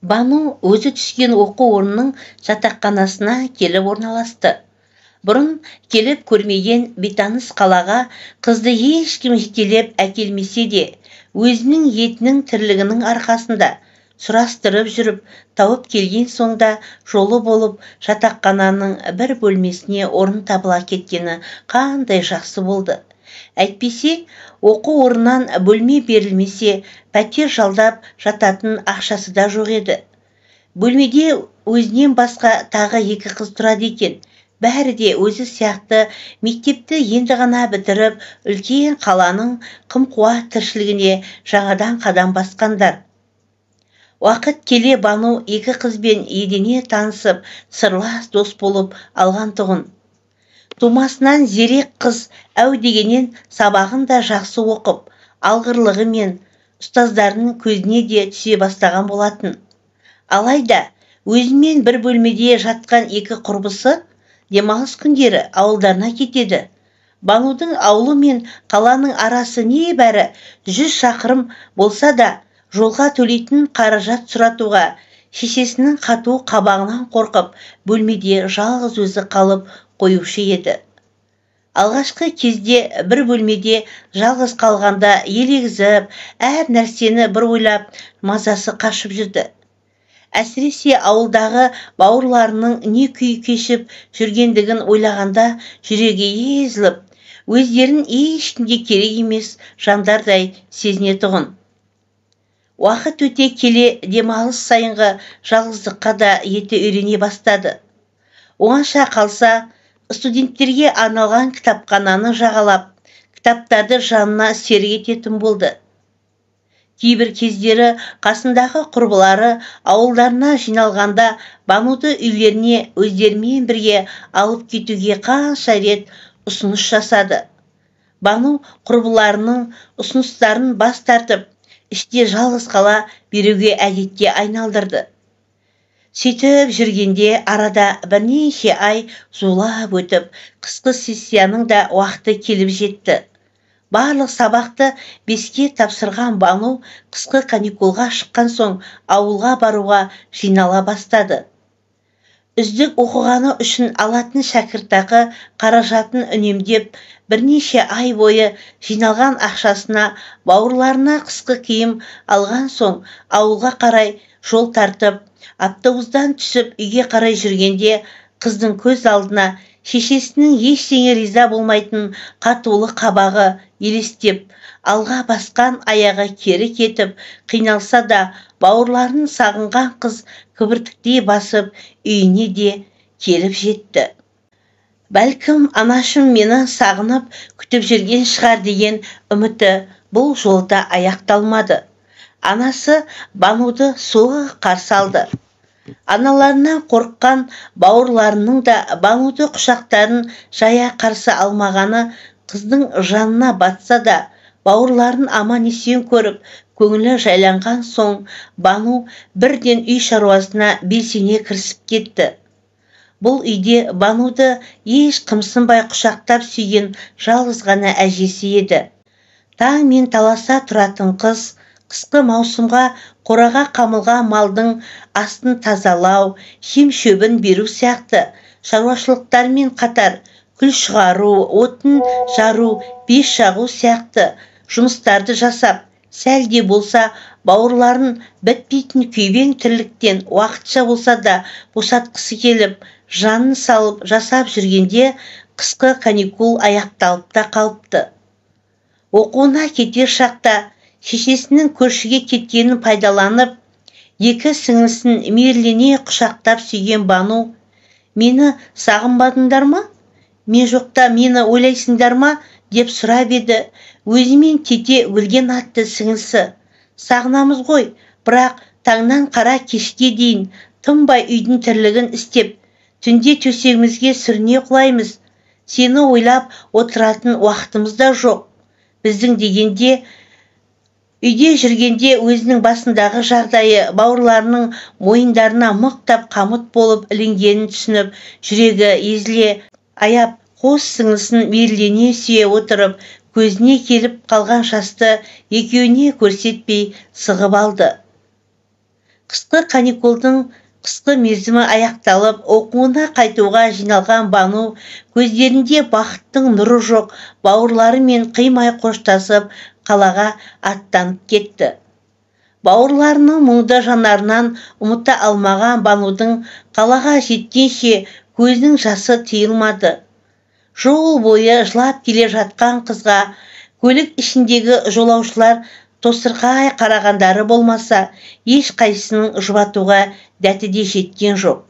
Бану өзі түскен оқу орнының жатақханасына келіп орналасты. Бұрын келіп көрмеген бейтаныс қалаға қызды ешкім жетелеп әкелмесе де, өзінің етінің тірлігінің арқасында сұрастырып жүріп, тауып келген соңда жолы болып жатақхананың бір бөлмесіне орын табыла кеткені қандай жақсы болды. Әйтпесе, оқу орнынан бөлме берілмесе, пәтер жалдап жататын ақшасы да жоқ еді. Бөлмеде өзінен басқа тағы 2 қыз тұрады екен. Бәрі де өзі сияқты мектепті енді ғана бітіріп, үлкен қаланың қым-қуат тіршілігіне жаңадан қадам басқандар. Уақыт келе Бану 2 қызбен едене танысып, сырлас дос болып алған тұғын. Тумасынан зерек қыз әу дегеннен сабағын да жақсы оқып, алғырлығы мен ұстаздарының көзіне де түсе бастаған болатын. Алайда, өзімен бір бөлмеде жатқан 2 құрбысы демалыс күндері ауылдарына кетеді. Банудың ауылы мен қаланың арасы небәрі 100 шақырым болса да, жолға төлейтін қаражат сұратуға шешесінің қату қабағынан қорқып, бөлмеде жалғыз өзі қалып қоюшы еді. Алғашқы кезде бір бөлмеде жалғыз қалғанда елегізіп, әр нәрсені бір ойлап, мазасы қашып жүрді. Әсіресе ауылдағы бауырларының не күй кешіп жүргендігін ойлағанда жүрегі езіліп, өздерін ешкімге керек емес жандардай сезінетұғын. Уақыт өте келе демалыс сайынғы жалғыздыққа да еті үйрене бастады. Оңаша қалса, студенттерге арналған кітапхананы жағалап, кітаптарды жанына серік ететін болды. Кейбір кездері қасындағы құрбылары ауылдарына жиналғанда Бануды үйлеріне өздерімен бірге алып кетуге қанша рет ұсыныс жасады. Бану құрбыларының ұсыныстарын бас тартып, іште жалғыз қала беруге әдетке айналдырды. Сөйтіп жүргенде арада бірнеше ай зулап өтіп, қысқы сессияның да уақыты келіп жетті. Барлық сабақты 5-ке тапсырған Бану қысқы каникулға шыққан соң ауылға баруға жинала бастады. Үздік оқығаны үшін алатын шәкіртақы қаражатын үнемдеп, бірнеше ай бойы жиналған ақшасына бауырларына қысқы киім алған соң ауылға қарай жол тартып, автобустан түсіп үйге қарай жүргенде қыздың көз алдына шешесінің ештеңе риза болмайтын қатулы қабағы елестеп, алға басқан аяғы кері кетіп, қиналса да бауырларын сағынған қыз кібіртіктей басып үйіне де келіп жетті. Бәлкім анашым мені сағынып күтіп жүрген шығар деген үміті бұл жолда аяқталмады. Анасы Бануды суық қарсы алды. Аналарынан қорыққан бауырларының да Бануды құшақтарын жая қарсы алмағаны қыздың жанына батса да, бауырларын аман есен көріп, көңілі жайланған соң Бану бірден үй шаруасына белсене кірісіп кетті. Бұл үйде Бануды еш қымсынбай құшақтап сүйген жалғыз ғана әжесі еді. Таңмен таласа тұратын қыз, қысқы маусымға қораға қамылған малдың астын тазалау, шем-шөбін беру сияқты шаруашылықтармен қатар күл шығару, отын жару, пеш жағу сияқты жұмыстарды жасап, сәлде болса бауырларын бітпейтін күйбең тірліктен уақытша болса да босатқысы келіп, жанын салып жасап жүргенде қысқы каникул аяқталып та қалыпты. Оқуына кетер шақта шешесінің көршіге кеткенін пайдаланып, 2 сіңлісін мейірлене құшақтап сүйген Бану, «Мені сағынбадыңдар ма? Мен жоқта мені ойлайсыңдар ма?» деп сұрап еді. Өзімен тете өлген атты сіңлісі, «Сағынамыз ғой, бірақ таңнан қара кешке дейін тынбай үйдің тірлігін істеп, түнде төсегімізге сүріне құлаймыз. Сені ойлап отыратын уақытымыз да жоқ. Біздің дегенде үйде жүргенде өзінің басындағы жағдайы бауырларының мойындарына мықтап қамыт болып ілінгенін түсініп, жүрегі езіле аяп, қос сіңлісін мейірлене сүйе отырып, көзіне келіп қалған жасты екеуіне көрсетпей сығып алды. Қысқы каникулдың қысқы мерзімі аяқталып, оқуына қайтуға жиналған Бану көздерінде бақыттың нұры жоқ бауырларымен қимай қоштасып, қалаға аттанып кетті. Бауырларының мұңды жанарынан ұмыта алмаған Банудың қалаға жеткенше көзінің жасы тыйылмады. Жол бойы жылап келе жатқан қызға көлік ішіндегі жолаушылар тосырқай қарағандары болмаса, ешқайсының жұбатуға дәті де жеткен жоқ.